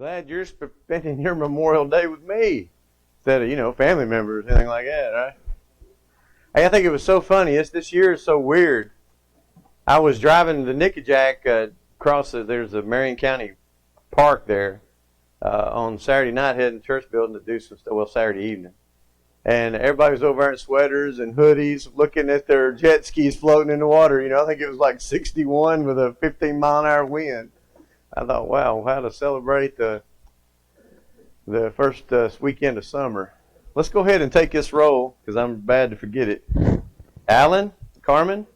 Glad you're spending your Memorial Day with me instead of, family members, anything like that, right? Hey, I think it was so funny. This year is so weird. I was driving the Nickajack across there's a Marion County park there on Saturday night, heading to the church building to do some stuff, well, Saturday evening. And everybody was over there in sweaters and hoodies looking at their jet skis floating in the water. I think it was like 61 with a 15-mile-an-hour wind. I thought, wow, how to celebrate the first weekend of summer. Let's go ahead and take this roll because I'm bad to forget it. Alan, Carmen?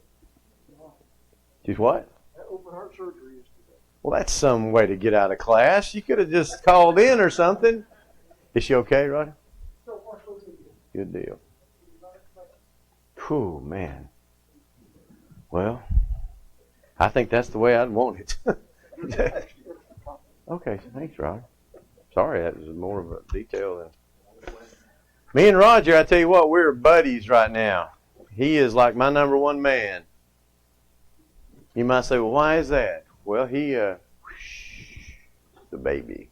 She's what? Open heart surgery yesterday. Well, that's some way to get out of class. You could have just called in or something. Is she okay, Roddy? Good deal. Whew, man. Well, I think that's the way I'd want it. Okay, thanks, Rod. Sorry, that was more of a detail than... Me and Roger, I tell you what, we're buddies right now. He is like my number one man. You might say, well, why is that? Well, the baby.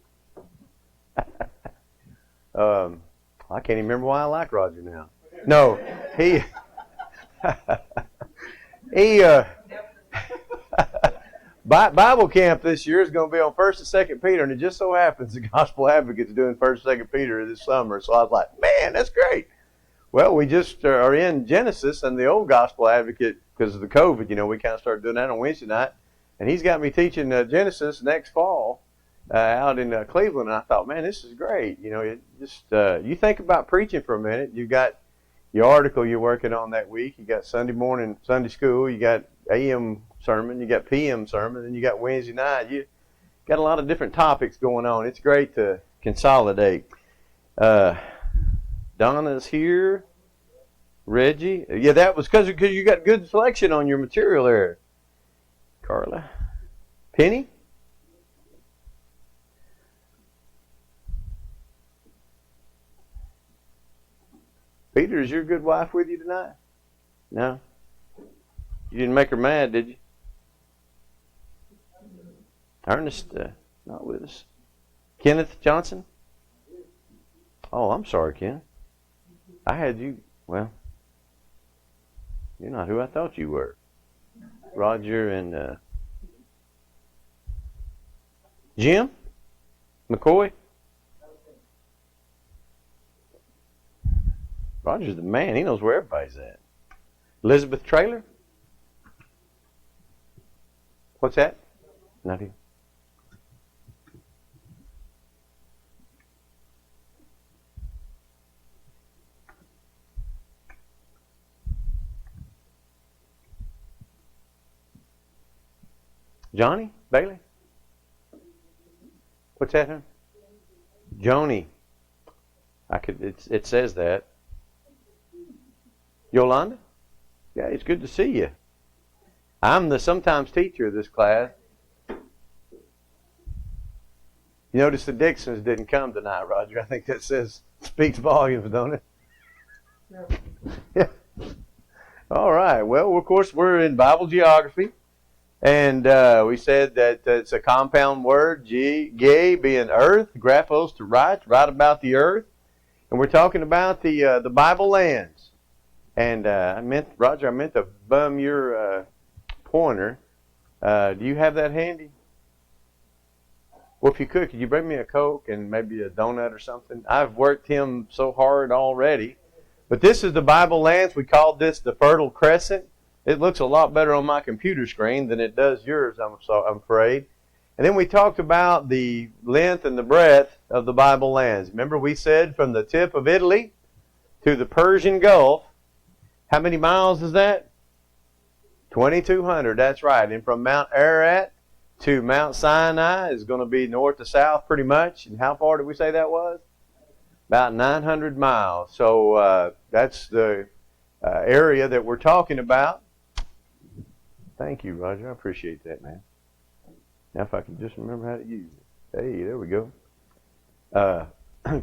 I can't even remember why I like Roger now. No, Bible camp this year is going to be on 1st and 2nd Peter, and it just so happens the Gospel Advocate's doing 1st and 2nd Peter this summer. So I was like, man, that's great. Well, we just are in Genesis, and the old Gospel Advocate, because of the COVID, we kind of started doing that on Wednesday night, and he's got me teaching Genesis next fall out in Cleveland, and I thought, man, this is great. You think about preaching for a minute. You've got your article you're working on that week. You got Sunday morning Sunday school. You got AM sermon. You got PM sermon. And you got Wednesday night. You got a lot of different topics going on. It's great to consolidate. Donna's here. Reggie. Yeah, that was because you got good selection on your material there. Carla. Penny. Peter, is your good wife with you tonight? No? You didn't make her mad, did you? Ernest, not with us. Kenneth Johnson? Oh, I'm sorry, Ken. I had you, well, you're not who I thought you were. Roger and Jim? McCoy? Roger's the man. He knows where everybody's at. Elizabeth Traylor? What's that? Nothing. Johnny Bailey? What's that? Huh? Joni. It says that. Yolanda? Yeah, it's good to see you. I'm the sometimes teacher of this class. You notice the Dixons didn't come tonight, Roger. I think that speaks volumes, don't it? Yeah. All right. Well, of course, we're in Bible geography. And we said that it's a compound word, ge being earth, graphos to write about the earth. And we're talking about the Bible lands. And Roger, I meant to bum your pointer. Do you have that handy? Well, if you could you bring me a Coke and maybe a donut or something? I've worked him so hard already. But this is the Bible lands. We called this the Fertile Crescent. It looks a lot better on my computer screen than it does yours, I'm afraid. And then we talked about the length and the breadth of the Bible lands. Remember we said from the tip of Italy to the Persian Gulf, how many miles is that? 2,200, that's right. And from Mount Ararat to Mount Sinai is going to be north to south pretty much. And how far did we say that was? About 900 miles. So that's the area that we're talking about. Thank you, Roger. I appreciate that, man. Now if I can just remember how to use it. Hey, there we go.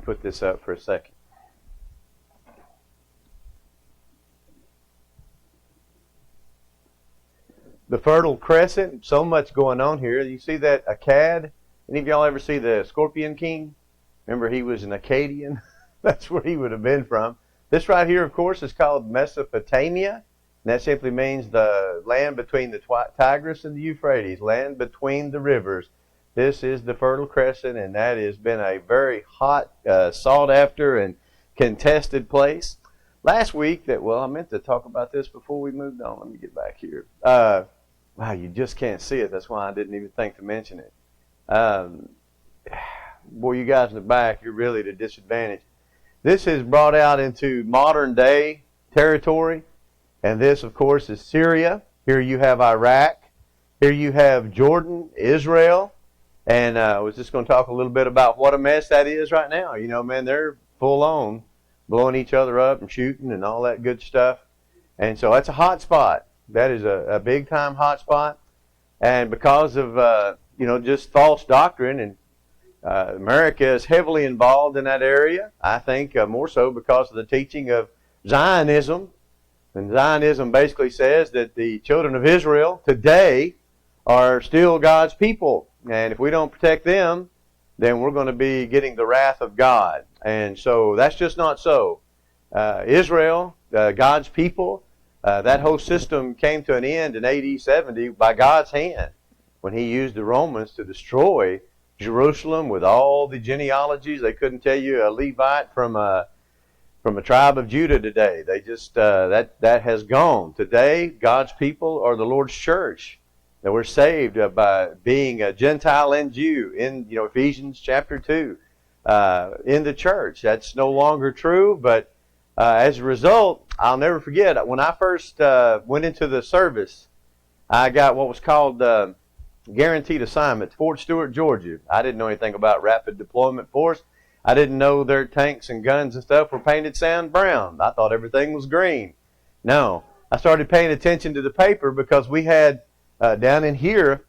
Put this up for a second. The Fertile Crescent, so much going on here. You see that Akkad Any of y'all ever see the Scorpion King? Remember, he was an Akkadian. That's where he would have been from. This right here, of course, is called Mesopotamia. And that simply means the land between the Tigris and the Euphrates, land between the rivers. This is the Fertile Crescent, and that has been a very hot, sought after, and contested place. Last week, I meant to talk about this before we moved on. Let me get back here. Wow, you just can't see it. That's why I didn't even think to mention it. Boy, you guys in the back, you're really at a disadvantage. This is brought out into modern day territory, and this, of course, is Syria. Here you have Iraq. Here you have Jordan, Israel, and I was just going to talk a little bit about what a mess that is right now. You know, man, they're full on blowing each other up and shooting and all that good stuff, and so that's a hot spot. That is a big time hot spot, and because of just false doctrine, and America is heavily involved in that area. I think more so because of the teaching of Zionism. And Zionism basically says that the children of Israel today are still God's people. And if we don't protect them, then we're going to be getting the wrath of God. And so that's just not so. Israel, God's people, that whole system came to an end in AD 70 by God's hand when He used the Romans to destroy Jerusalem with all the genealogies. They couldn't tell you a Levite from a tribe of Judah today. They just that has gone. Today, God's people are the Lord's church. That we're saved by being a Gentile and Jew in Ephesians chapter 2 in the church. That's no longer true, but as a result, I'll never forget when I first went into the service. I got what was called guaranteed assignment, Fort Stewart, Georgia. I didn't know anything about Rapid Deployment Force. I didn't know their tanks and guns and stuff were painted sand brown. I thought everything was green. No, I started paying attention to the paper because we had down in here,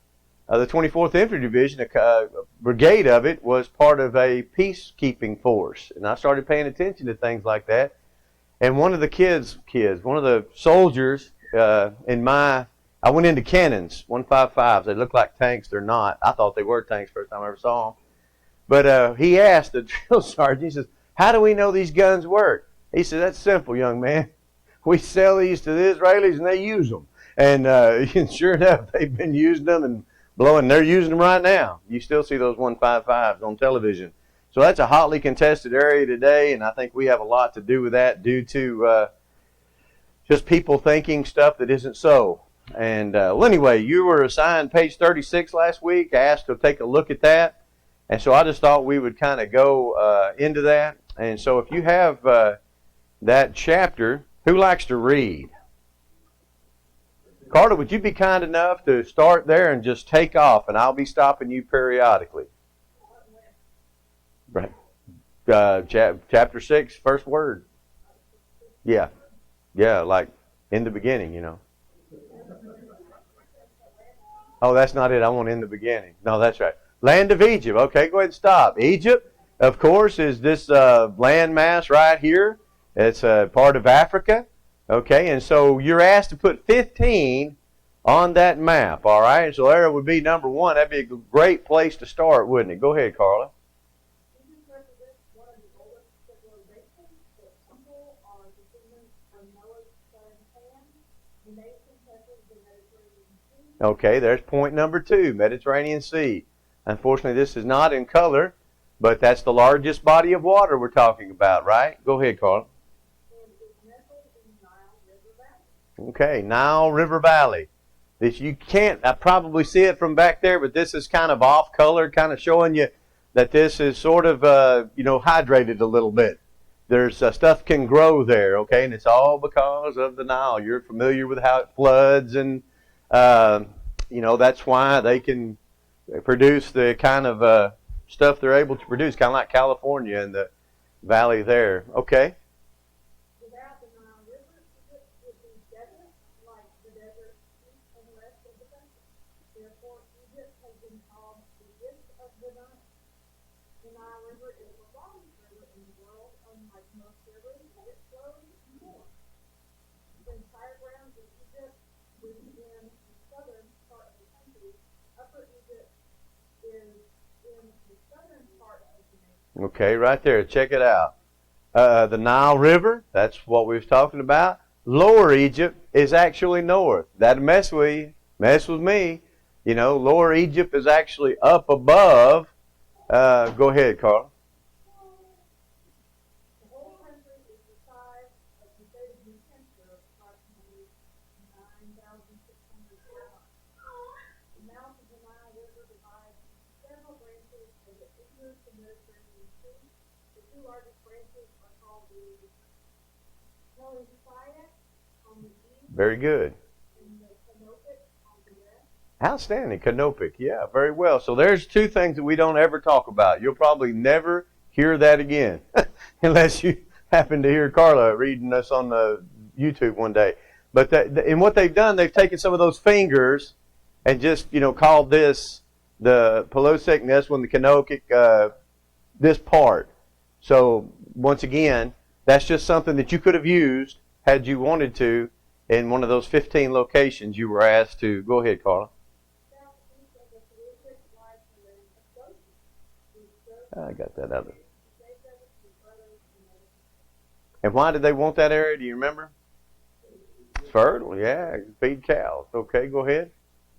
the 24th Infantry Division, a brigade of it was part of a peacekeeping force. And I started paying attention to things like that. And one of the soldiers I went into cannons, 155s. They look like tanks. They're not. I thought they were tanks first time I ever saw them. But he asked the drill sergeant, he says, how do we know these guns work? He said, that's simple, young man. We sell these to the Israelis and they use them. And sure enough, they've been using them and blowing. They're using them right now. You still see those 155s on television. So that's a hotly contested area today, and I think we have a lot to do with that due to just people thinking stuff that isn't so. And anyway, you were assigned page 36 last week, asked to take a look at that. And so I just thought we would kind of go into that. And so if you have that chapter, who likes to read? Carter, would you be kind enough to start there and just take off, and I'll be stopping you periodically. Right. Chapter 6, first word. Yeah. Yeah, like in the beginning, Oh, that's not it. I want in the beginning. No, that's right. Land of Egypt. Okay, go ahead and stop. Egypt, of course, is this landmass right here. It's a part of Africa. Okay, and so you're asked to put 15 on that map, all right? And so there would be number 1. That'd be a great place to start, wouldn't it? Go ahead, Carla. Okay, there's point number 2, Mediterranean Sea. Unfortunately, this is not in color, but that's the largest body of water we're talking about, right? Go ahead, Carl. Okay, Nile River Valley. This you can't probably see it from back there, but this is kind of off color, kind of showing you that this is sort of hydrated a little bit. There's stuff can grow there, okay, and it's all because of the Nile. You're familiar with how it floods, and that's why they can produce the kind of stuff they're able to produce, kind of like California and the valley there. Okay. Without the Nile River, Egypt would be desert, like the desert east and west of the country. Therefore, Egypt has been called the gift of the Nile. The Nile River is the longest river in the world, unlike most rivers, it flows north. The entire grounds of Egypt is in the southern part of the country. Upper Egypt is in in the southern part of the nation. Okay, right there. Check it out. The Nile River, that's what we was talking about. Lower Egypt is actually north. That'd mess with you. Mess with me. You know, Lower Egypt is actually up above. Go ahead, Carl. The whole country is the size of the state of New Hampshire, approximately 9,600 square miles. The mouth of the Nile River divides into several branches of the English and Mediterranean Sea. The two largest branches are called the Heliopolis on the east Very good. and the Canopic on the west. Outstanding. Canopic. Yeah, very well. So there's two things that we don't ever talk about. You'll probably never hear that again unless you happen to hear Carla reading us on the YouTube one day. But and what they've done, they've taken some of those fingers and just, called this the Pelosic, and this one the Canopic, this part. So once again, that's just something that you could have used had you wanted to in one of those 15 locations you were asked to. Go ahead, Carla. Southeast of the Pelosic lies the land of Goshen, which serves I got that other. Jacob, his brothers, and others. And why did they want that area? Do you remember? Fertile, yeah. Feed cows. Okay, go ahead.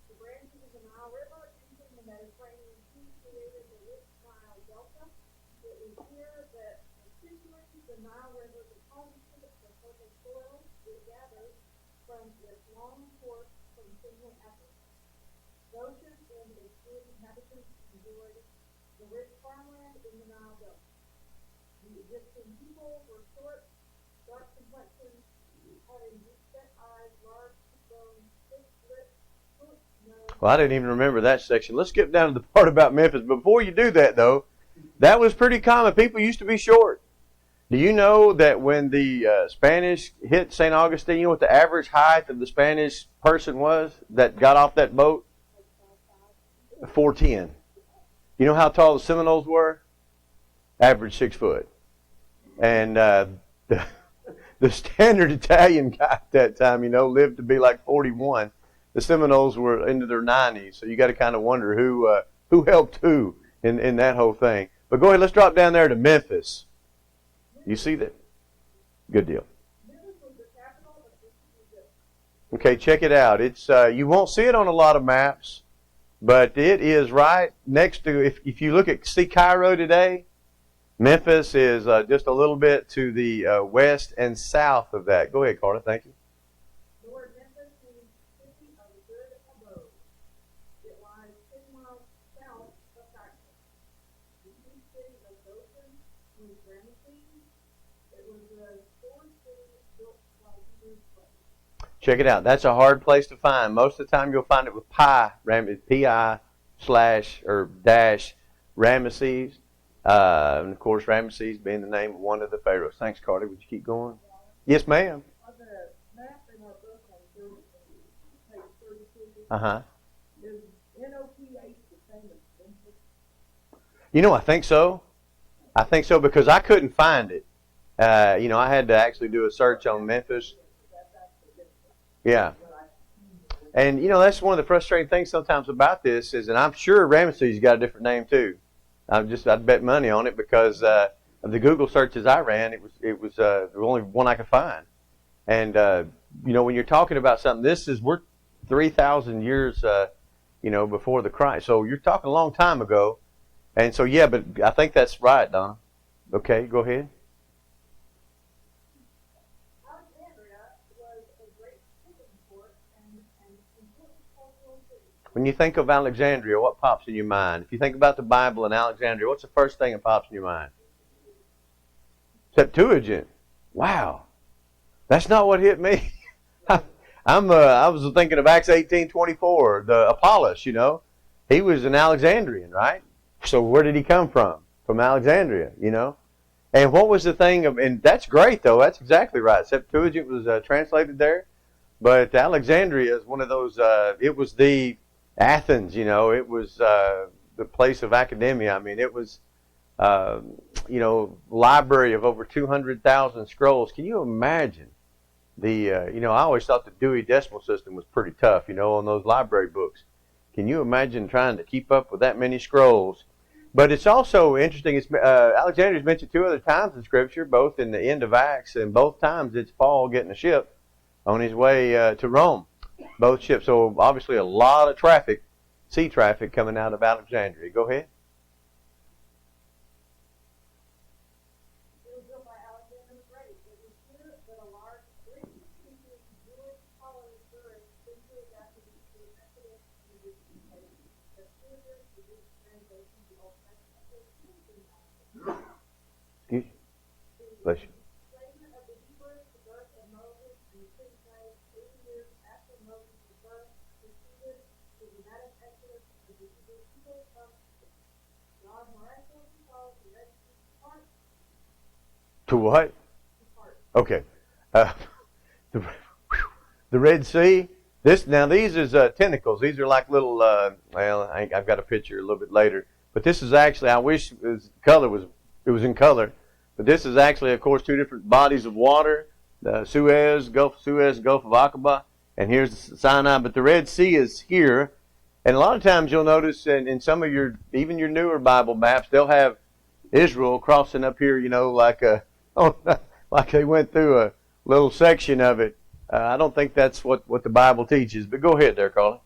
The branches of the Nile River entering the Mediterranean Sea created the rich Nile Delta. It was here that essentially the Nile River deposited the fertile soil it gathered from its long course from Central Africa. Goshen and its good inhabitants enjoyed the rich farmland in the Nile Delta. The Egyptian people were short, dark complexioned, having deep set eyes, large cheekbones, thick lips, hooked nose. Well, I didn't even remember that section. Let's skip down to the part about Memphis. Before you do that, though, that was pretty common. People used to be short. Do you know that when the Spanish hit St. Augustine, you know what the average height of the Spanish person was that got off that boat? 4'10". You know how tall the Seminoles were? Average 6 foot. And the standard Italian guy at that time, lived to be like 41. The Seminoles were into their 90s, so you got to kind of wonder who helped who in that whole thing. But go ahead, let's drop down there to Memphis. You see that? Good deal. Memphis was the capital of Egypt. Okay, check it out. It's you won't see it on a lot of maps, but it is right next to. If you see Cairo today, Memphis is just a little bit to the west and south of that. Go ahead, Carter. Thank you. The word Memphis means city of a good abode. It lies 10 miles south of Cairo. The chief city of Goshen was Ramesses. It was the fourth city built by Hebron Shechem. Check it out. That's a hard place to find. Most of the time, you'll find it with P-I / or dash Ramesses. And of course, Ramesses being the name of one of the pharaohs. Thanks, Carter. Would you keep going? Yes, ma'am. On the map in our book on page 32, Uh-huh. is NOPH the same as Memphis? I think so. I think so because I couldn't find it. I had to actually do a search on Memphis. Yeah. And, that's one of the frustrating things sometimes about this is, and I'm sure Ramesses got a different name too. I'd bet money on it because of the Google searches I ran, it was the only one I could find. And, when you're talking about something, we're 3,000 years, before the Christ. So you're talking a long time ago. And so, yeah, but I think that's right, Donna. Okay, go ahead. Alexandria was a great shipping port and an important cultural city. When you think of Alexandria, what pops in your mind? If you think about the Bible and Alexandria, what's the first thing that pops in your mind? Septuagint. Wow. That's not what hit me. I was thinking of Acts 18:24, the Apollos, He was an Alexandrian, right? So where did he come from? From Alexandria, And what was the thing and that's great, though. That's exactly right. Septuagint was translated there. But Alexandria is one of those, it was the Athens, it was the place of academia. I mean, it was, library of over 200,000 scrolls. Can you imagine I always thought the Dewey Decimal System was pretty tough, on those library books. Can you imagine trying to keep up with that many scrolls? But it's also interesting. It's Alexandria's mentioned 2 other times in Scripture, both in the end of Acts, and both times it's Paul getting a ship on his way to Rome. Both ships. So obviously a lot of traffic, sea traffic, coming out of Alexandria. Go ahead. It was built by Alexander the Great. It was here that a large Greek-speaking Jewish colony flourished centuries after the Exodus and the Euphrates. The Suez, the Greek translation of the Old Testament, was mentioned on Excuse you. Bless you. the enslavement of the Hebrews, the birth of Moses, and the crusade 80 years after Moses' birth preceded the dramatic exodus of the Hebrew people from Egypt. God miraculously caused the Red Sea to part. To what? Okay. The Red Sea. These is tentacles. These are like little. I've got a picture a little bit later. But this is actually. I wish it was in color. But this is actually, of course, 2 different bodies of water. The Suez Gulf of Aqaba, and here's Sinai. But the Red Sea is here. And a lot of times you'll notice in some of your newer Bible maps, they'll have Israel crossing up here, like like they went through a little section of it. I don't think that's what the Bible teaches. But go ahead there, Carly.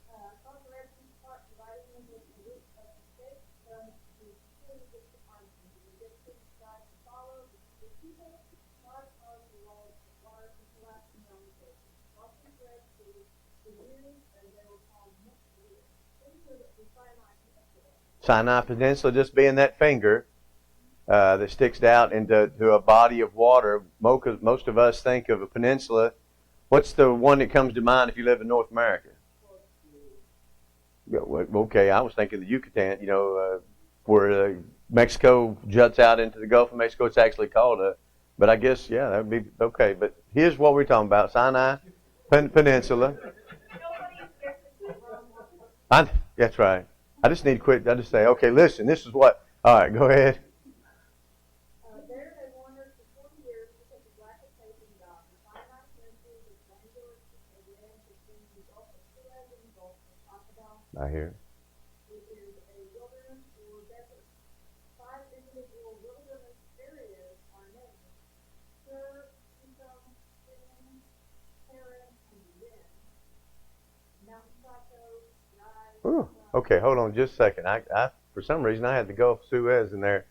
Caused the Red Sea to part, providing them with the route of escape from the Egyptian army. The Egyptians tried to follow the people. God caused the walls of water to collapse around the table. Crossing the Red Sea, the Jews, and they were called Muslims. Into the Sinai Peninsula. Sinai Peninsula just being that finger that sticks out into a body of water. Most of us think of a peninsula. What's the one that comes to mind if you live in North America? Okay, I was thinking the Yucatan, where Mexico juts out into the Gulf of Mexico. It's actually called but I guess, yeah, that would be okay. But here's what we're talking about, Sinai Peninsula. That's right. I just need to quit. I just say, okay, listen, this is what. All right, go ahead. There they wandered for 40 years because of lack of faith in God. The Sinai Peninsula was triangular and ran between the Gulf of Suez and the Gulf of Aqaba. I hear. It is a wilderness or desert. 5 individual wilderness areas are named: Shur, Ephraim, Sin, Paran, and Zin. Mountain plateaus, rise. Ooh. Okay, hold on just a second. I for some reason I had the Gulf of Suez in there.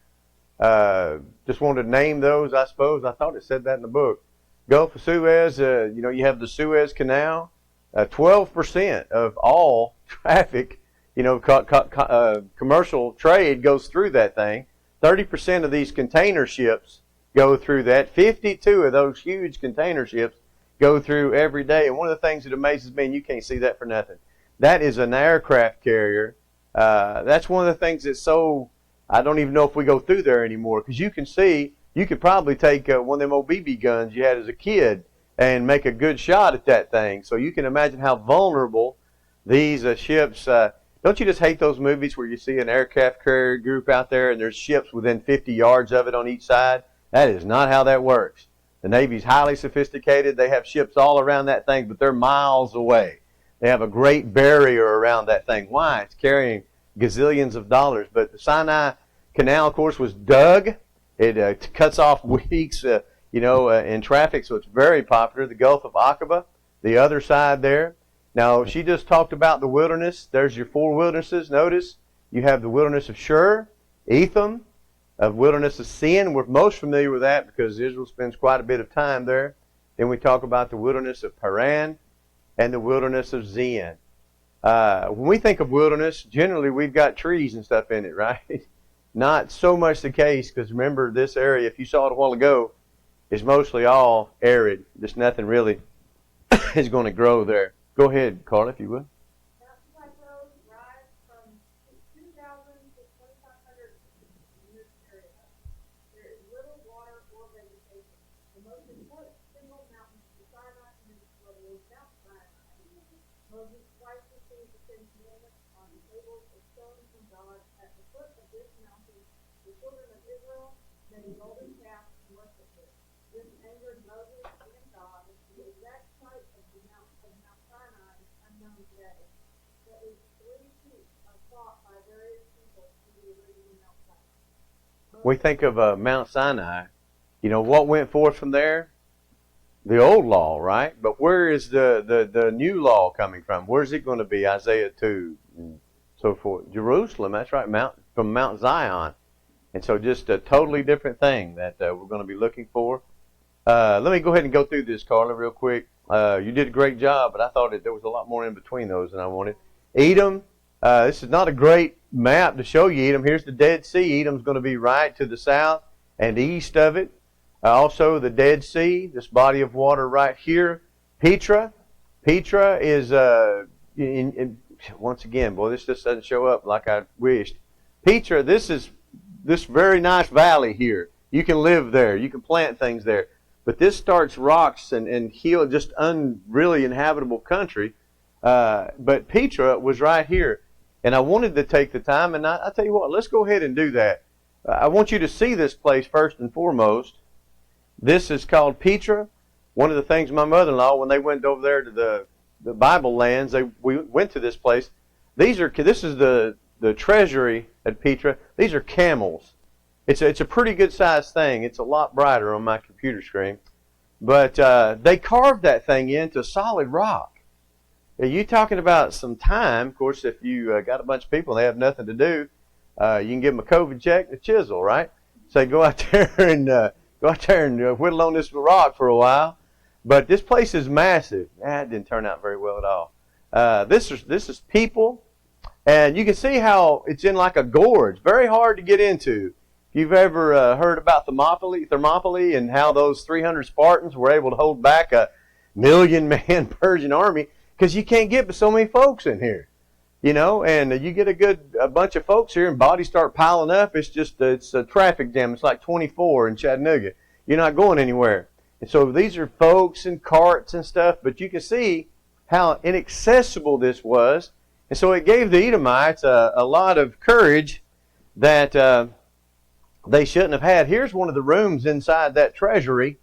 Just wanted to name those, I suppose. I thought it said that in the book. Gulf of Suez, you have the Suez Canal. 12% of all traffic, commercial trade goes through that thing. 30% of these container ships go through that. 52 of those huge container ships go through every day. And one of the things that amazes me, and you can't see that for nothing, that is an aircraft carrier. That's one of the things that's so, I don't even know if we go through there anymore, because you can see, you could probably take one of them old BB guns you had as a kid and make a good shot at that thing. So you can imagine how vulnerable these ships, don't you just hate those movies where you see an aircraft carrier group out there and there's ships within 50 yards of it on each side? That is not how that works. The Navy's highly sophisticated. They have ships all around that thing, but they're miles away. They have a great barrier around that thing. Why? It's carrying gazillions of dollars. But the Sinai Canal, of course, was dug. It cuts off weeks, in traffic, so it's very popular. The Gulf of Aqaba, the other side there. Now, she just talked about the wilderness. There's your 4 wildernesses. Notice you have the wilderness of Shur, Ephraim, of wilderness of Sin. We're most familiar with that because Israel spends quite a bit of time there. Then we talk about the wilderness of Paran and the wilderness of Zin. When we think of wilderness, generally we've got trees and stuff in it, right? Not so much the case, because remember, this area, if you saw it a while ago, is mostly all arid. Just nothing really is going to grow there. Go ahead, Carl, if you would. Mountain plateaus rise from 2,000 to 2,500 in this area. There is little water or vegetation. The most important single mountain to the Sinai Peninsula was Mount Sinai. Moses twice received the Ten Commandments on tables of stone from God. At the foot of this mountain, the children of Israel made a golden calf and worshipped it. This angered Moses and God. The exact site of Mount Sinai is unknown today. The at least 3 feet are thought by various people to be the original Mount Sinai. We think of Mount Sinai. You know, what went forth from there? The old law, right? But where is the new law coming from? Where's it going to be? Isaiah 2 and so forth. Jerusalem, that's right, from Mount Zion. And so just a totally different thing that we're going to be looking for. Let me go ahead and go through this, Carla, real quick. You did a great job, but I thought there was a lot more in between those than I wanted. Edom, this is not a great map to show you Edom. Here's the Dead Sea. Edom's going to be right to the south and east of it. Also, the Dead Sea, this body of water right here. Petra is, once again, boy, this just doesn't show up like I wished. Petra, this is this very nice valley here. You can live there. You can plant things there. But this starts rocks and hill, just really inhabitable country. But Petra was right here. And I wanted to take the time, and I tell you what, let's go ahead and do that. I want you to see this place first and foremost. This is called Petra. One of the things my mother-in-law, when they went over there to the Bible lands, we went to this place. This is the treasury at Petra. These are camels. It's a pretty good sized thing. It's a lot brighter on my computer screen. But they carved that thing into solid rock. You're talking about some time. Of course, if you got a bunch of people and they have nothing to do, you can give them a COVID check and a chisel, right? So go out there and whittle on this rock for a while. But this place is massive. That didn't turn out very well at all. This is people, and you can see how it's in like a gorge. Very hard to get into. If you've ever heard about Thermopylae and how those 300 Spartans were able to hold back a 1,000,000-man Persian army, because you can't get so many folks in here. You know, and you get a bunch of folks here and bodies start piling up. It's a traffic jam. It's like 24 in Chattanooga. You're not going anywhere. And so these are folks and carts and stuff, but you can see how inaccessible this was. And so it gave the Edomites a lot of courage that they shouldn't have had. Here's one of the rooms inside that treasury.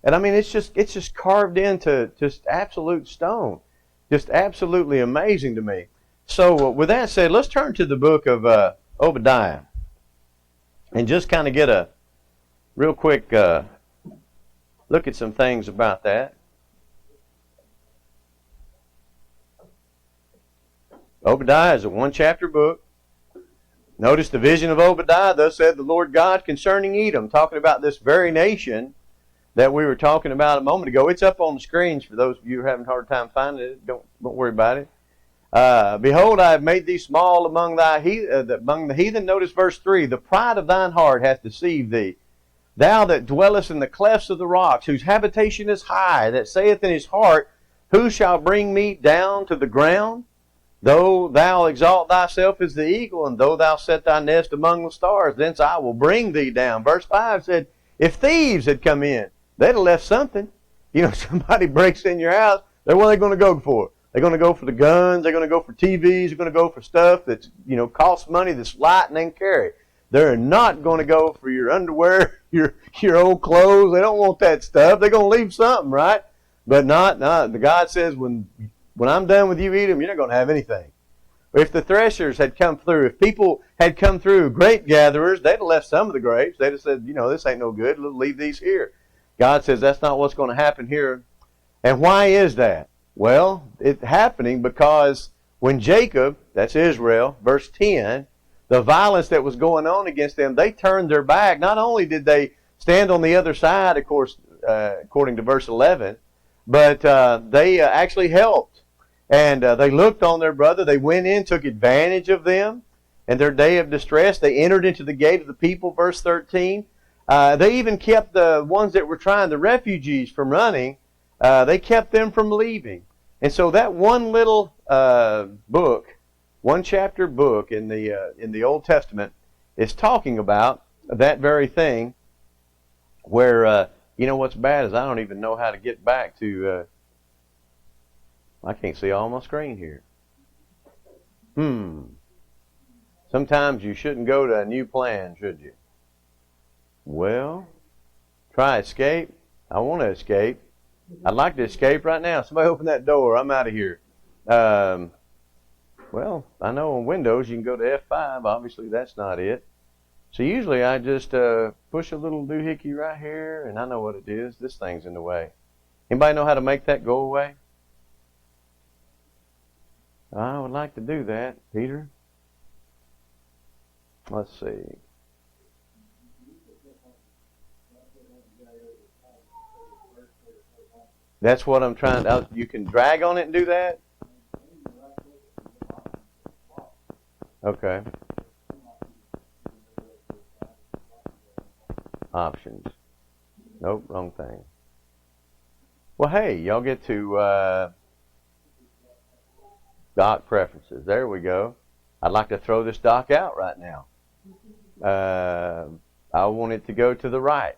And I mean, it's just carved into just absolute stone. Just absolutely amazing to me. So with that said, let's turn to the book of Obadiah and just kind of get a real quick look at some things about that. Obadiah is a one-chapter book. Notice the vision of Obadiah. Thus said the Lord God concerning Edom, talking about this very nation that we were talking about a moment ago. It's up on the screens for those of you who are having a hard time finding it. Don't worry about it. Behold, I have made thee small among the heathen. Notice verse 3. The pride of thine heart hath deceived thee. Thou that dwellest in the clefts of the rocks, whose habitation is high, that saith in his heart, who shall bring me down to the ground? Though thou exalt thyself as the eagle, and though thou set thy nest among the stars, thence I will bring thee down. Verse 5 said, if thieves had come in, they'd have left something. You know, somebody breaks in your house, what are they going to go for? They're going to go for the guns. They're going to go for TVs. They're going to go for stuff that's, costs money, that's light and they can carry. They're not going to go for your underwear, your old clothes. They don't want that stuff. They're going to leave something, right? But not. The God says, when I'm done with you, Edom, you're not going to have anything. If the threshers had come through, if people had come through, grape gatherers, they'd have left some of the grapes. They'd have said, this ain't no good. Leave these here. God says that's not what's going to happen here. And why is that? Well, it's happening because when Jacob, that's Israel, verse 10, the violence that was going on against them, they turned their back. Not only did they stand on the other side, of course, according to verse 11, but they actually helped. And they looked on their brother. They went in, took advantage of them and their day of distress. They entered into the gate of the people, verse 13. They even kept the ones that were trying, the refugees, from running. They kept them from leaving. And so that one little book, one chapter book in the Old Testament is talking about that very thing where, what's bad is I don't even know how to get back to, I can't see all my screen here. Sometimes you shouldn't go to a new plan, should you? Well, try escape. I want to escape. I'd like to escape right now. Somebody open that door. I'm out of here. Well, I know on Windows you can go to F5. Obviously, that's not it. So usually I just push a little doohickey right here, and I know what it is. This thing's in the way. Anybody know how to make that go away? I would like to do that, Peter. Let's see. That's what I'm trying to... You can drag on it and do that? Okay. Options. Nope, wrong thing. Well, hey, y'all get to dock preferences. There we go. I'd like to throw this dock out right now. I want it to go to the right.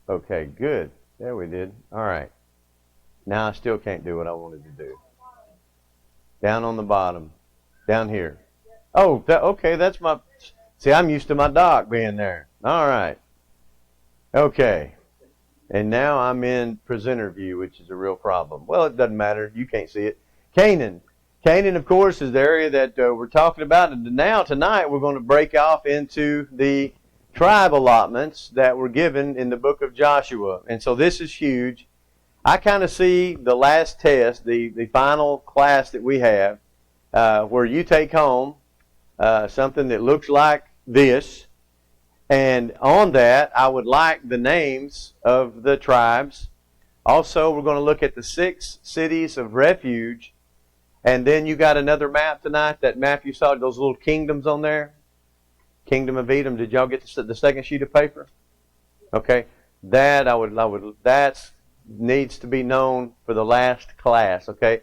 Okay, good. There we did. All right. Now I still can't do what I wanted to do. Down on the bottom. Down here. Oh, okay, that's my... See, I'm used to my dock being there. All right. Okay. And now I'm in presenter view, which is a real problem. Well, it doesn't matter. You can't see it. Canaan. Canaan, of course, is the area that we're talking about. And now, tonight, we're going to break off into the tribe allotments that were given in the book of Joshua. And so this is huge. I kind of see the last test, the final class that we have, where you take home something that looks like this. And on that, I would like the names of the tribes. Also, we're going to look at the 6 cities of refuge. And then you got another map tonight. That map you saw, those little kingdoms on there. Kingdom of Edom. Did y'all get the second sheet of paper? Okay. That that needs to be known for the last class. Okay.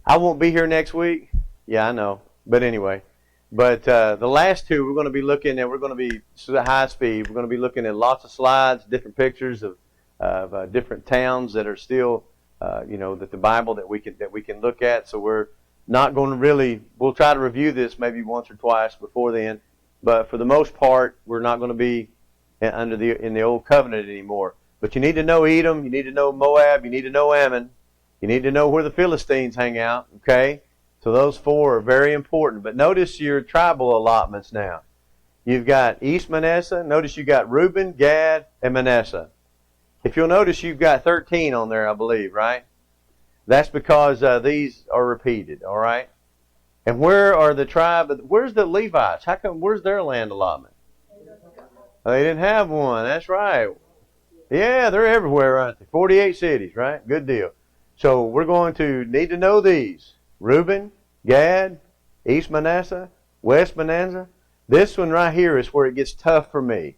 I won't be here next week. Yeah, I know. But anyway. But the last two we're going to be looking at, we're going to be high speed. We're going to be looking at lots of slides, different pictures of different towns that are still, that the Bible that we can look at. So we're not going to really. We'll try to review this maybe once or twice before then. But for the most part, we're not going to be in the old covenant anymore. But you need to know Edom. You need to know Moab. You need to know Ammon. You need to know where the Philistines hang out. Okay. So those 4 are very important. But notice your tribal allotments now. You've got East Manasseh. Notice you got Reuben, Gad, and Manasseh. If you'll notice, you've got 13 on there, I believe, right? That's because these are repeated, all right? And where are the where's the Levites? How come, where's their land allotment? They didn't have one, that's right. Yeah, they're everywhere, aren't they? 48 cities, right? Good deal. So we're going to need to know these. Reuben, Gad, East Manasseh, West Manasseh. This one right here is where it gets tough for me.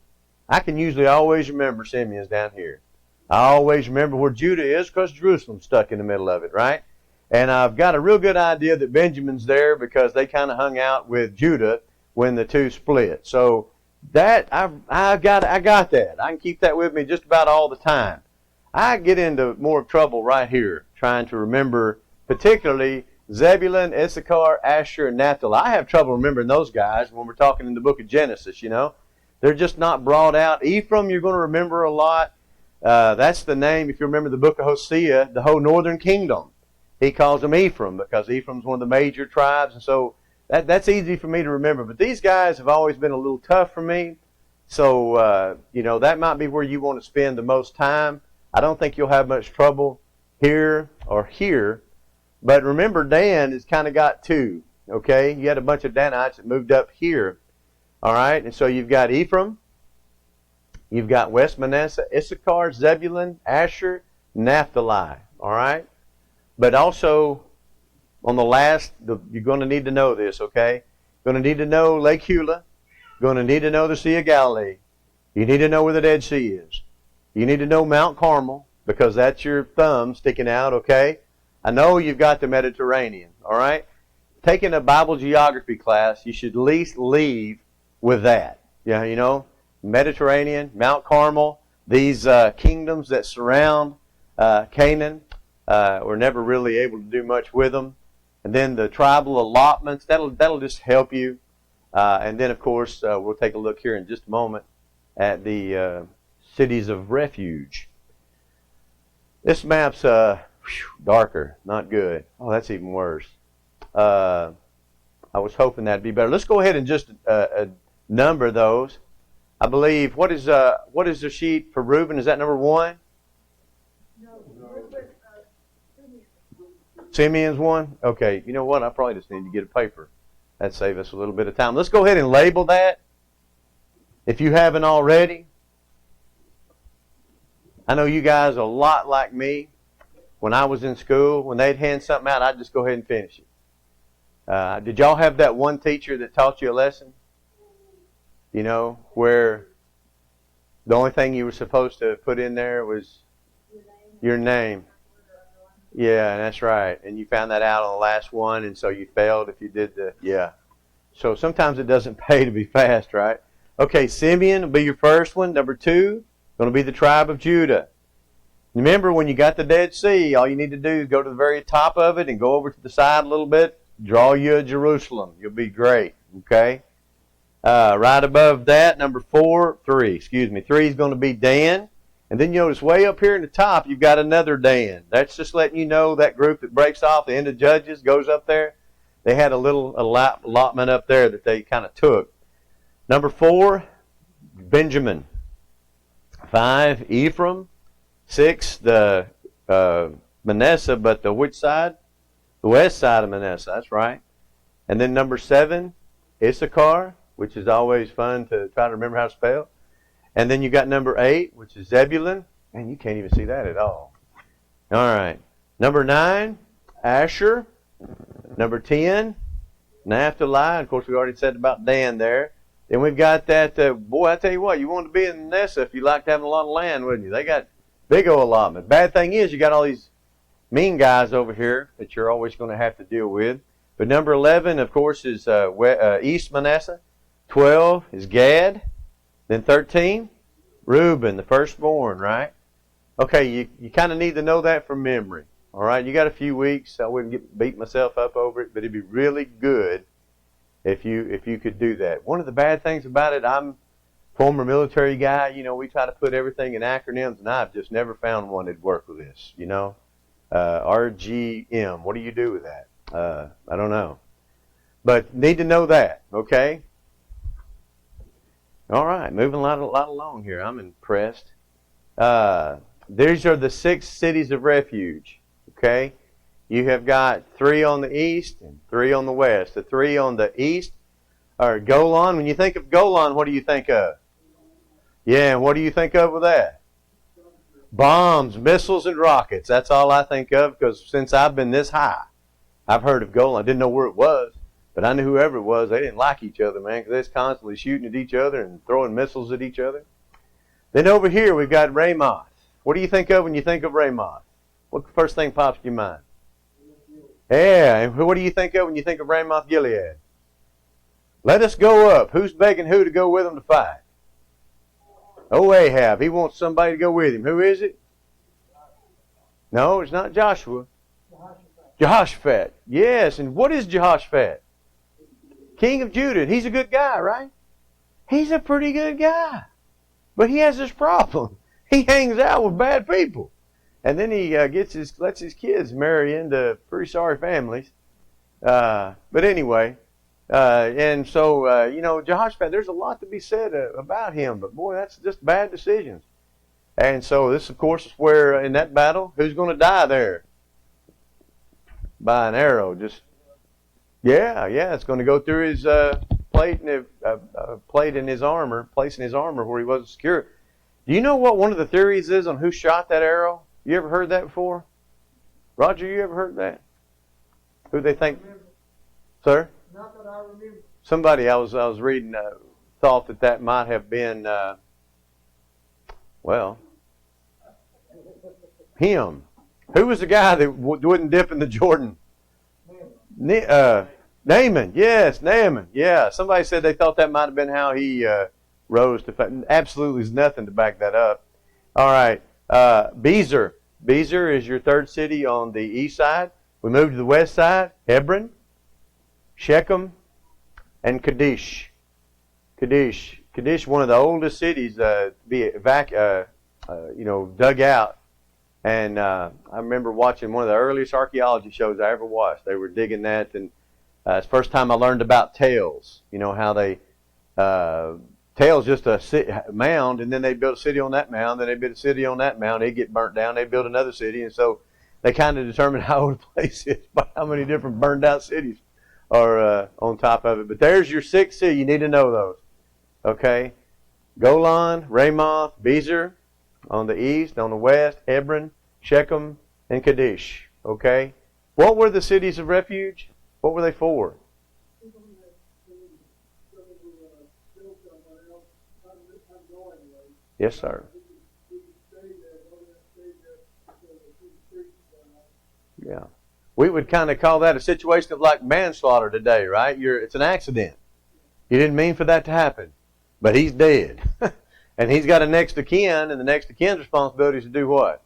I can usually always remember Simeon's down here. I always remember where Judah is because Jerusalem's stuck in the middle of it, right? And I've got a real good idea that Benjamin's there because they kind of hung out with Judah when the two split. So that I got that. I can keep that with me just about all the time. I get into more trouble right here trying to remember particularly Zebulun, Issachar, Asher, and Naphtali. I have trouble remembering those guys when we're talking in the book of Genesis, They're just not brought out. Ephraim, you're going to remember a lot. That's the name, if you remember the book of Hosea, the whole northern kingdom. He calls them Ephraim because Ephraim's one of the major tribes. And so that's easy for me to remember. But these guys have always been a little tough for me. So, that might be where you want to spend the most time. I don't think you'll have much trouble here or here. But remember, Dan has kind of got 2, okay? You had a bunch of Danites that moved up here, all right? And so you've got Ephraim, you've got West Manasseh, Issachar, Zebulun, Asher, Naphtali, all right? But also, on the last, you're going to need to know this, okay? You're going to need to know Lake Hula. You're going to need to know the Sea of Galilee. You need to know where the Dead Sea is. You need to know Mount Carmel because that's your thumb sticking out, okay? I know you've got the Mediterranean, all right? Taking a Bible geography class, you should at least leave with that. Yeah, Mediterranean, Mount Carmel, these kingdoms that surround Canaan. We're never really able to do much with them. And then the tribal allotments, that'll just help you. And then, of course, we'll take a look here in just a moment at the cities of refuge. This map's darker, not good. Oh, that's even worse. I was hoping that'd be better. Let's go ahead and just number those. I believe, what is the sheet for Reuben? Is that number 1? No, Reuben, Simeon. Simeon's 1? Okay, you know what? I probably just need to get a paper. That'd save us a little bit of time. Let's go ahead and label that, if you haven't already. I know you guys are a lot like me. When I was in school, when they'd hand something out, I'd just go ahead and finish it. Did y'all have that one teacher that taught you a lesson? You know, where the only thing you were supposed to put in there was your name. Yeah, that's right. And you found that out on the last one, and so you failed if you did yeah. So sometimes it doesn't pay to be fast, right? Okay, Simeon will be your first one. Number 2, going to be the tribe of Judah. Remember, when you got the Dead Sea, all you need to do is go to the very top of it and go over to the side a little bit. Draw you a Jerusalem. You'll be great, okay? Right above that, number 3 is going to be Dan. And then you notice way up here in the top, you've got another Dan. That's just letting you know that group that breaks off, the end of Judges, goes up there. They had a little allotment up there that they kind of took. Number 4, Benjamin. 5, Ephraim. 6, the Manasseh, but the which side? The west side of Manasseh, that's right. And then number 7, Issachar, which is always fun to try to remember how to spell. And then you got number 8, which is Zebulun. Man, you can't even see that at all. All right. Number 9, Asher. Number 10, Naphtali. Of course, we already said about Dan there. Then we've got that, boy, I tell you what, you want to be in Manasseh if you liked having a lot of land, wouldn't you? They got big old allotment. Bad thing is, you got all these mean guys over here that you're always going to have to deal with. But number 11, of course, is East Manasseh. 12 is Gad. Then 13, Reuben, the firstborn, right? Okay, you kind of need to know that from memory. All right, you got a few weeks. I wouldn't beat myself up over it, but it'd be really good if you could do that. One of the bad things about it, I'm a former military guy. You know, we try to put everything in acronyms, and I've just never found one that'd work with this. You know, RGM. What do you do with that? I don't know, but need to know that. Okay. All right, moving a lot along here. I'm impressed. These are the 6 cities of refuge. Okay, you have got 3 on the east and 3 on the west. The 3 on the east are Golan. When you think of Golan, what do you think of? Yeah, and what do you think of with that? Bombs, missiles, and rockets. That's all I think of, because since I've been this high, I've heard of Golan. I didn't know where it was. But I knew whoever it was, they didn't like each other, man, because they was constantly shooting at each other and throwing missiles at each other. Then over here, we've got Ramoth. What do you think of when you think of Ramoth? What the first thing pops to your mind? Yeah, and what do you think of when you think of Ramoth Gilead? Let us go up. Who's begging who to go with them to fight? Oh, Ahab. He wants somebody to go with him. Who is it? No, it's not Joshua. Jehoshaphat. Yes, and what is Jehoshaphat? King of Judah. He's a good guy, right? He's a pretty good guy. But he has this problem. He hangs out with bad people. And then he lets his kids marry into pretty sorry families. But anyway, and so, Jehoshaphat, there's a lot to be said about him. But boy, that's just bad decisions. And so this, of course, is where in that battle, who's going to die there? By an arrow. It's going to go through his plate in his armor, place in his armor where he wasn't secure. Do you know what one of the theories is on who shot that arrow? You ever heard that before? Roger, you ever heard that? Who they think? Sir? Not that I remember. Somebody I was reading thought that might have been, him. Who was the guy that wouldn't dip in the Jordan? Naaman. Yes, Naaman. Yeah, somebody said they thought that might have been how he rose to fame. Absolutely is nothing to back that up. All right. Bezer. Bezer is your 3rd city on the east side. We move to the west side. Hebron, Shechem, and Kadesh. Kadesh, one of the oldest cities to be dug out. And I remember watching one of the earliest archaeology shows I ever watched. They were digging that, and It's the first time I learned about tails. You know how they tails just a mound, and then they built a city on that mound. Then they built a city on that mound. They get burnt down. They build another city, and so they kind of determine how old a place is by how many different burned out cities are on top of it. But there's your 6 cities. You need to know those. Okay, Golan, Ramoth, Bezer on the east, on the west, Hebron, Shechem, and Kadesh. Okay, what were the cities of refuge? What were they for? Yes, sir. Yeah. We would kind of call that a situation of like manslaughter today, right? It's an accident. You didn't mean for that to happen. But he's dead. And he's got a next of kin, and the next of kin's responsibility is to do what?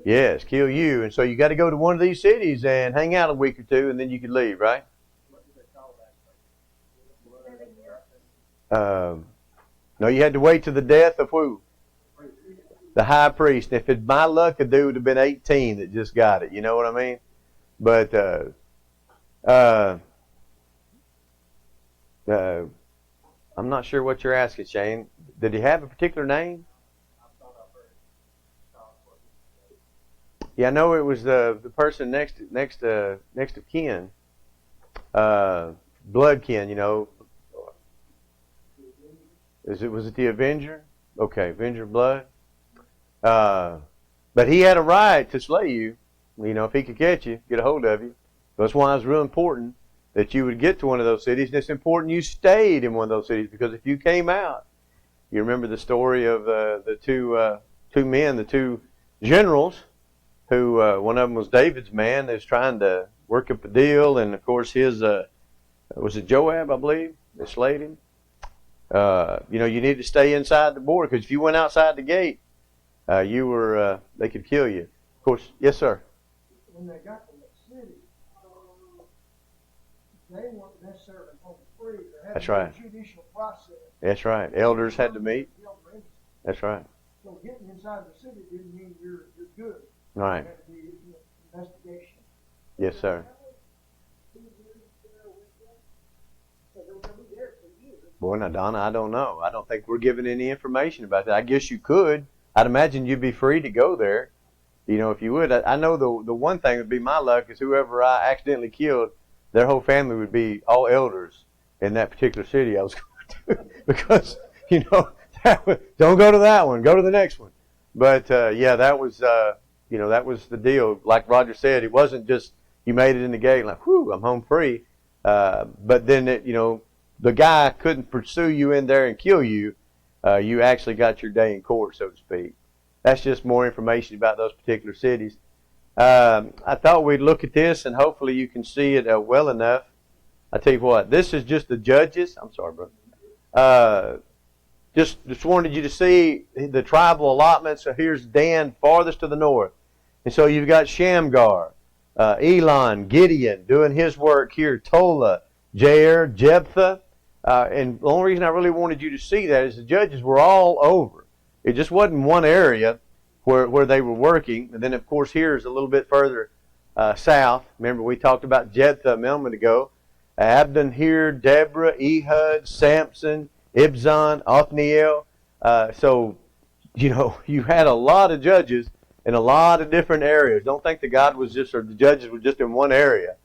Yes, kill you. And so you got to go to one of these cities and hang out a week or two, and then you could leave, right? No, you had to wait to the death of who? The high priest. If it's my luck, a dude would have been 18 that just got it. You know what I mean? But I'm not sure what you're asking, Shane. Did he have a particular name? Yeah, I know it was the person next of kin, blood kin. You know, was it the Avenger? Okay, Avenger blood. But he had a right to slay you. You know, if he could catch you, get a hold of you. That's why it's real important that you would get to one of those cities, and it's important you stayed in one of those cities, because if you came out, you remember the story of the two men, the two generals, who one of them was David's man that was trying to work up a deal, and of course his was it Joab, I believe, that slayed him. You know, you need to stay inside the border, because if you went outside the gate, they could kill you. Of course, yes, sir. When they got to the city, they weren't necessarily home free. There had to be a judicial process. That's right. Elders had to meet. That's right. So getting inside the city didn't mean you're good. Right. There had to be investigation. Yes, sir. Boy, now, Donna, I don't know. I don't think we're given any information about that. I guess you could. I'd imagine you'd be free to go there, you know, if you would. I know the one thing would be my luck is whoever I accidentally killed, their whole family would be all elders in that particular city I was going to. Because, you know, don't go to that one. Go to the next one. But, yeah, that was, you know, that was the deal. Like Roger said, it wasn't just you made it in the gate like, whew, I'm home free. But then, you know, the guy couldn't pursue you in there and kill you. You actually got your day in court, so to speak. That's just more information about those particular cities. I thought we'd look at this, and hopefully you can see it well enough. I tell you what, this is just the judges. I'm sorry, brother. Just wanted you to see the tribal allotments. So here's Dan farthest to the north. And so you've got Shamgar, Elon, Gideon doing his work here, Tola, Jair, Jephthah. And the only reason I really wanted you to see that is the judges were all over. It just wasn't one area where they were working. And then, of course, here's a little bit further south. Remember, we talked about Jephthah a moment ago. Abdon here, Deborah, Ehud, Samson, Ibzan, Othniel. So, you know, you had a lot of judges in a lot of different areas. Don't think that God was just, or the judges were just in one area.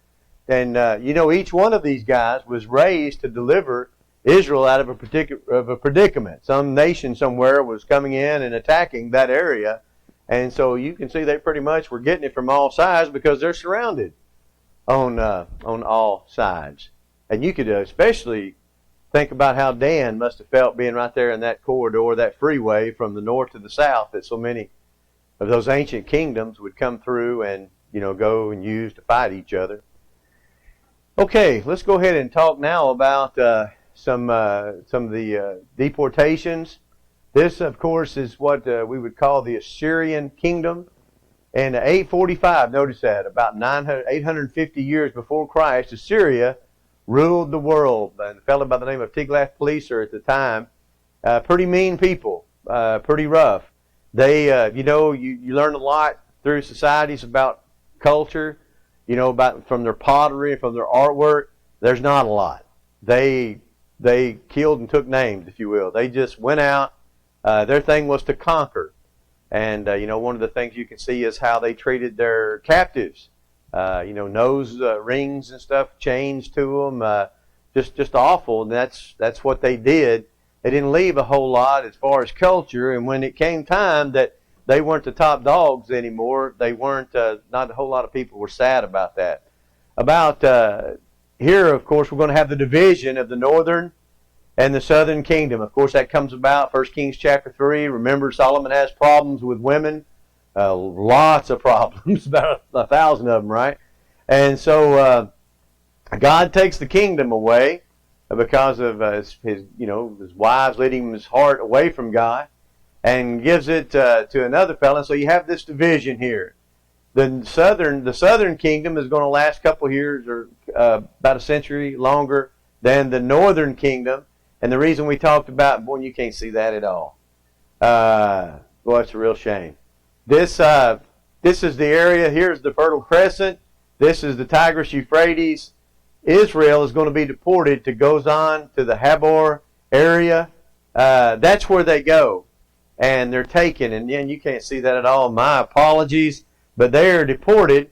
And, you know, each one of these guys was raised to deliver Israel out of a predicament. Some nation somewhere was coming in and attacking that area. And so you can see they pretty much were getting it from all sides because they're surrounded on all sides. And you could especially think about how Dan must have felt being right there in that corridor, that freeway from the north to the south that so many of those ancient kingdoms would come through and, you know, go and use to fight each other. Okay, let's go ahead and talk now about some of the deportations. This, of course, is what we would call the Assyrian Kingdom. And 845, notice that, about 850 years before Christ, Assyria ruled the world. And a fellow by the name of Tiglath-Pileser at the time. Pretty mean people, pretty rough. They, you know, you learn a lot through societies about culture. about from their pottery and from their artwork, there's not a lot. They killed and took names, if you will. They just went out. Their thing was to conquer. And, one of the things you can see is how they treated their captives. Nose rings and stuff, chains to them, just awful. And that's what they did. They didn't leave a whole lot as far as culture. And when it came time that they weren't the top dogs anymore, they weren't, not a whole lot of people were sad about that. Here, of course, we're going to have the division of the northern and the southern kingdom. Of course, that comes about 1 Kings chapter 3. Remember, Solomon has problems with women. Lots of problems, about 1,000 of them, right? And so God takes the kingdom away because of his wives leading his heart away from God, and gives it to another fellow. So you have this division here. The southern kingdom is going to last a couple of years, or about a century longer than the northern kingdom. And the reason we talked about, boy, you can't see that at all. Boy, it's a real shame. This is the area. Here's the Fertile Crescent. This is the Tigris Euphrates. Israel is going to be deported to Golan, to the Hebron area. That's where they go. And they're taken. And you can't see that at all. My apologies. But they are deported.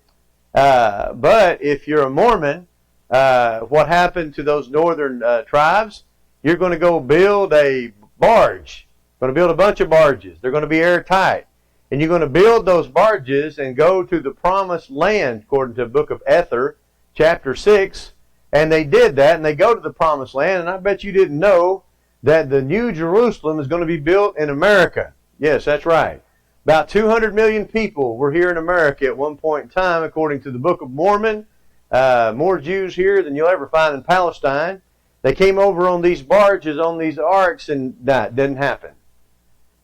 But if you're a Mormon, what happened to those northern tribes? You're going to go build a barge. You're going to build a bunch of barges. They're going to be airtight. And you're going to build those barges and go to the promised land, according to the book of Ether, chapter 6. And they did that, and they go to the promised land. And I bet you didn't know that the New Jerusalem is going to be built in America. Yes, that's right. About 200 million people were here in America at one point in time, according to the Book of Mormon. More Jews here than you'll ever find in Palestine. They came over on these barges, on these arks, and that didn't happen.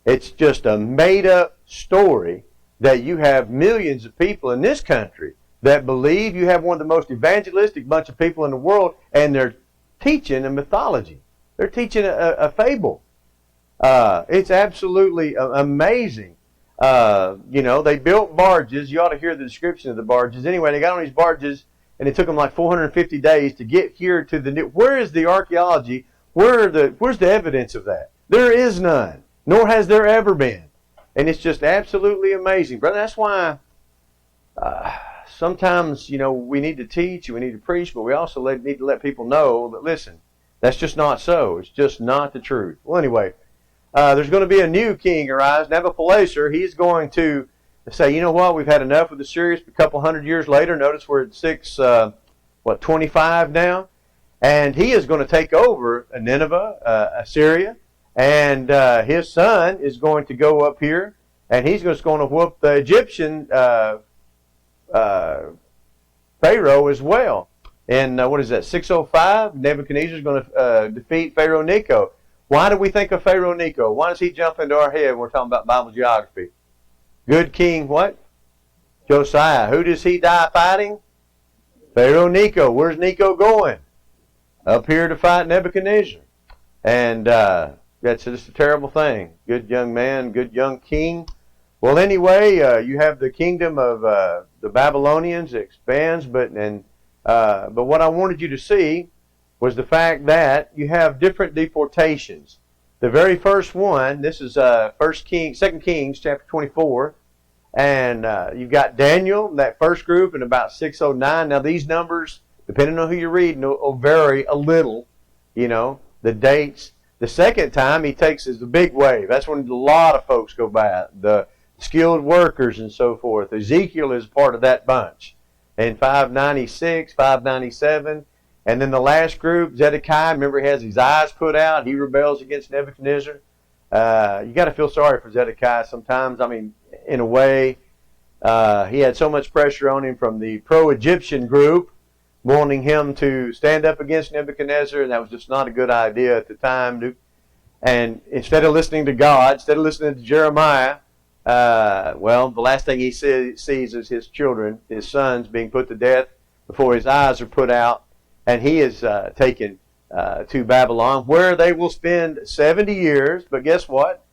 It's just a made-up story that you have millions of people in this country that believe. You have one of the most evangelistic bunch of people in the world, and they're teaching a mythology. They're teaching a fable. It's absolutely amazing. They built barges. You ought to hear the description of the barges. Anyway, they got on these barges, and it took them like 450 days to get here to the... Where is the archaeology? Where's the evidence of that? There is none, nor has there ever been. And it's just absolutely amazing. Brother, that's why sometimes, we need to teach and we need to preach, but we also need to let people know that, listen, that's just not so. It's just not the truth. Well, anyway, there's going to be a new king arise, Nebuchadnezzar. He's going to say, you know what, we've had enough with the Assyrians. A couple hundred years later, notice we're at 625 now. And he is going to take over Nineveh, Assyria. And his son is going to go up here, and he's just going to whoop the Egyptian Pharaoh as well. And what is that, 605? Nebuchadnezzar is going to defeat Pharaoh Necho. Why do we think of Pharaoh Necho? Why does he jump into our head when we're talking about Bible geography? Good king, what? Josiah. Who does he die fighting? Pharaoh Necho. Where's Necho going? Up here to fight Nebuchadnezzar. And that's just a terrible thing. Good young man, good young king. Well, anyway, you have the kingdom of the Babylonians expands, but what I wanted you to see was the fact that you have different deportations. The very first one, this is 2 Kings chapter 24, and you've got Daniel, that first group, in about 609. Now these numbers, depending on who you read, will vary a little, the dates. The second time he takes is the big wave. That's when a lot of folks go by, the skilled workers and so forth. Ezekiel is part of that bunch. In 596, 597, and then the last group, Zedekiah, remember he has his eyes put out. He rebels against Nebuchadnezzar. You got to feel sorry for Zedekiah sometimes. I mean, in a way, he had so much pressure on him from the pro-Egyptian group, wanting him to stand up against Nebuchadnezzar, and that was just not a good idea at the time. And instead of listening to God, instead of listening to Jeremiah, the last thing he sees is his children, his sons, being put to death before his eyes are put out. And he is taken to Babylon, where they will spend 70 years. But guess what?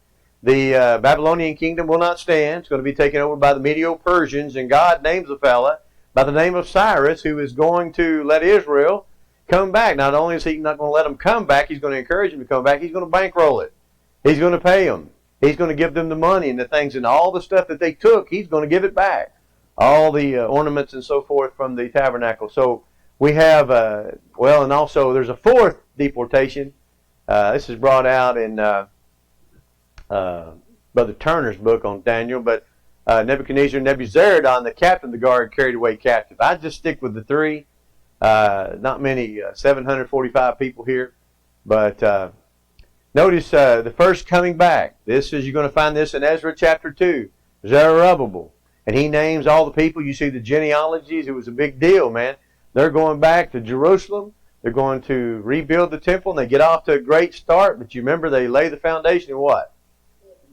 The Babylonian kingdom will not stand. It's going to be taken over by the Medo-Persians. And God names a fella by the name of Cyrus, who is going to let Israel come back. Not only is he not going to let them come back, he's going to encourage them to come back. He's going to bankroll it. He's going to pay them. He's going to give them the money and the things and all the stuff that they took. He's going to give it back. All the ornaments and so forth from the tabernacle. So we have, and also there's a fourth deportation. This is brought out in Brother Turner's book on Daniel, but Nebuchadnezzar and Nebuzaradan, the captain of the guard, carried away captive. I just stick with the three. Not many, 745 people here. But notice the first coming back. This is, you're going to find this in Ezra chapter 2. Zerubbabel. And he names all the people. You see the genealogies. It was a big deal, man. They're going back to Jerusalem. They're going to rebuild the temple, and they get off to a great start. But you remember, they lay the foundation and what?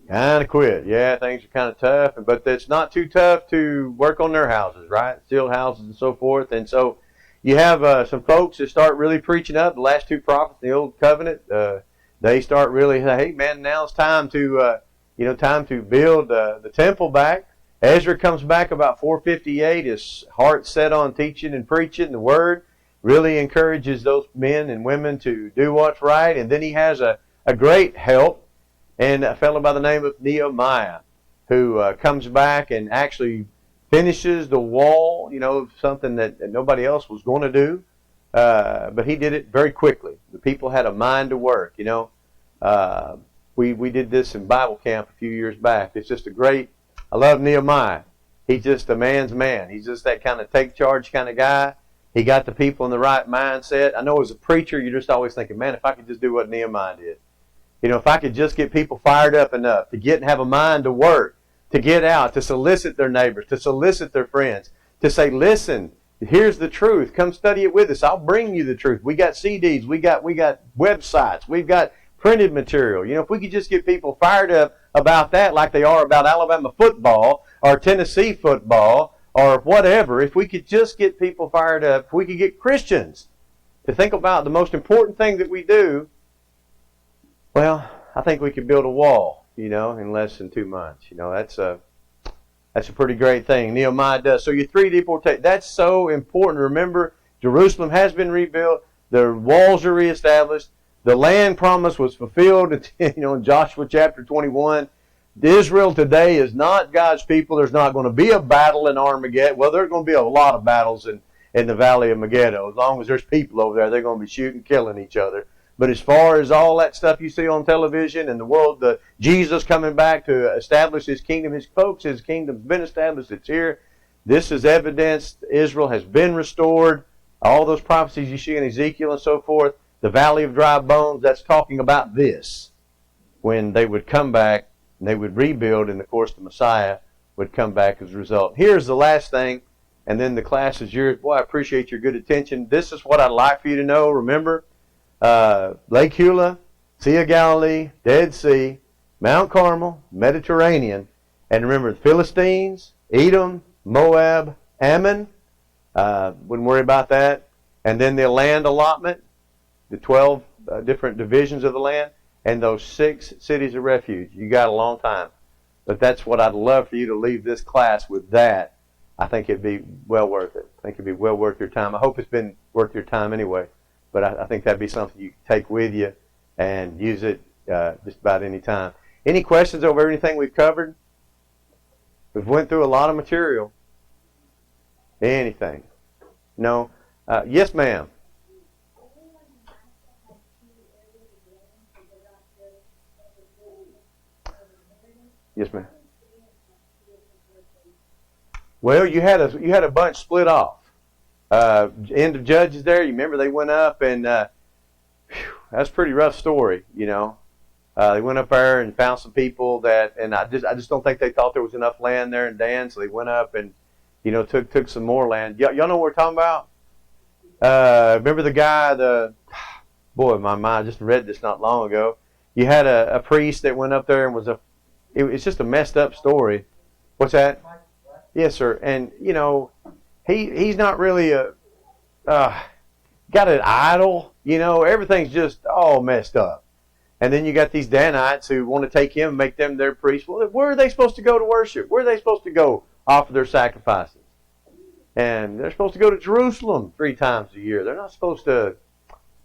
Kind of quit. Yeah, things are kind of tough, but it's not too tough to work on their houses, right? Still houses and so forth. And so you have some folks that start really preaching up. The last two prophets in the Old Covenant, they start really, hey, man, now it's time to, time to build the temple back. Ezra comes back about 458. His heart set on teaching and preaching the Word. Really encourages those men and women to do what's right. And then he has a great help, and a fellow by the name of Nehemiah, who comes back and actually finishes the wall, something that nobody else was going to do. But he did it very quickly. The people had a mind to work, We did this in Bible camp a few years back. It's just I love Nehemiah. He's just a man's man. He's just that kind of take charge kind of guy. He got the people in the right mindset. I know as a preacher, you're just always thinking, man, if I could just do what Nehemiah did. If I could just get people fired up enough to get and have a mind to work, to get out, to solicit their neighbors, to solicit their friends, to say, listen, here's the truth. Come study it with us. I'll bring you the truth. We got CDs. We got websites. We've got printed material. If we could just get people fired up about that like they are about Alabama football or Tennessee football or whatever, if we could just get people fired up, if we could get Christians to think about the most important thing that we do, well, I think we could build a wall, in less than 2 months. That's a pretty great thing. Nehemiah does. So your three deportations, that's so important. Remember, Jerusalem has been rebuilt. The walls are reestablished. The land promise was fulfilled, in Joshua chapter 21. Israel today is not God's people. There's not going to be a battle in Armageddon. Well, there's going to be a lot of battles in the Valley of Megiddo. As long as there's people over there, they're going to be shooting, killing each other. But as far as all that stuff you see on television and the world, Jesus coming back to establish His kingdom, His kingdom's been established. It's here. This is evidence Israel has been restored. All those prophecies you see in Ezekiel and so forth, the Valley of Dry Bones, that's talking about this. When they would come back and they would rebuild, and of course the Messiah would come back as a result. Here's the last thing, and then the class is yours. Boy, I appreciate your good attention. This is what I'd like for you to know. Remember, Lake Hula, Sea of Galilee, Dead Sea, Mount Carmel, Mediterranean, and remember the Philistines, Edom, Moab, Ammon. Wouldn't worry about that. And then the land allotment, the 12 different divisions of the land, and those 6 cities of refuge. You got a long time. But that's what I'd love for you to leave this class with that. I think it'd be well worth it. I think it'd be well worth your time. I hope it's been worth your time anyway. But I think that'd be something you can take with you and use it just about any time. Any questions over anything we've covered? We've went through a lot of material. Anything? No? Yes, ma'am. Yes, ma'am. Well, you had a bunch split off. End of Judges there. You remember they went up and that's a pretty rough story. They went up there and found some people and I just don't think they thought there was enough land there in Dan, so they went up and took some more land. Y'all know what we're talking about? Remember the guy? Boy, my mind, I just read this not long ago. You had a priest that went up there and it's just a messed up story. What's that? Yes, sir. And he's not really got an idol. Everything's just all messed up. And then you got these Danites who want to take him and make them their priests. Well, where are they supposed to go to worship? Where are they supposed to go offer their sacrifices? And they're supposed to go to Jerusalem 3 times a year. They're not supposed to.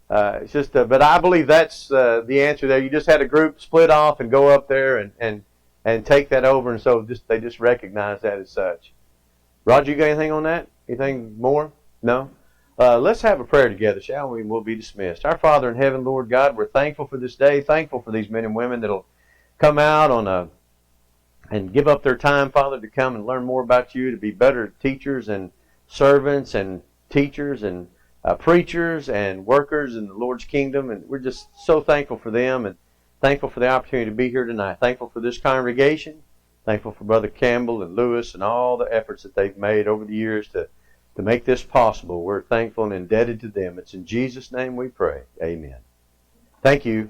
It's just, but I believe that's the answer there. You just had a group split off and go up there and take that over, and so they just recognize that as such. Roger, you got anything on that? Anything more? No? Let's have a prayer together, shall we? And we'll be dismissed. Our Father in heaven, Lord God, we're thankful for this day, thankful for these men and women that'll come out and give up their time, Father, to come and learn more about you, to be better teachers and servants and teachers and preachers and workers in the Lord's kingdom. And we're just so thankful for them and thankful for the opportunity to be here tonight. Thankful for this congregation. Thankful for Brother Campbell and Lewis and all the efforts that they've made over the years to make this possible. We're thankful and indebted to them. It's in Jesus' name we pray. Amen. Thank you.